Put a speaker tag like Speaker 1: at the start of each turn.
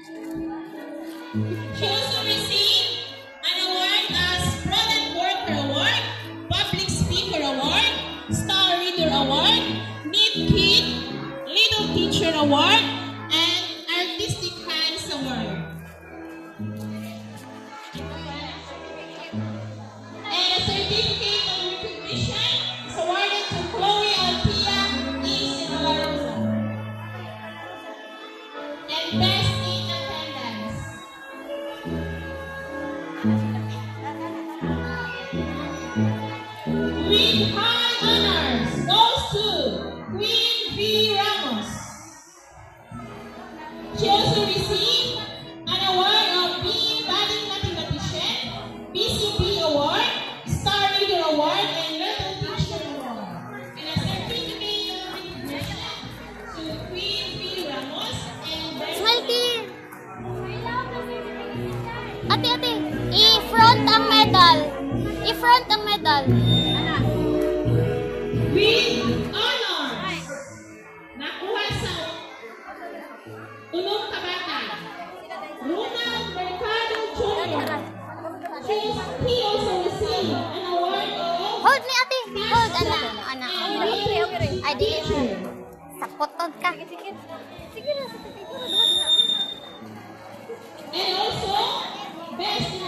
Speaker 1: She also received an award as Product Worker Award, Public Speaker Award, Star Reader Award, Neat Kid, Little Teacher Award, and Artistic Hands Award. And a certificate of recognition is awarded to Chloe Altia E. Sinalarosa. And Best in Attendance. With high honors goes to Queen V. Ramos. She also received an award of being Budding Mathematician, BCP Award, Star Reader Award, and Little Teacher Award. And a certificate of recognition to Queen V. Ramos and
Speaker 2: Smelty! Ate, i-front ang medal. I-front ang medal.
Speaker 1: with honors. Nakuha sa Tulong Kabatan. Ronald Mercado Jr. He also received an award of
Speaker 2: Hold me, ate. Hold, anak. Ay, di. Sapotod ka.
Speaker 1: and also Best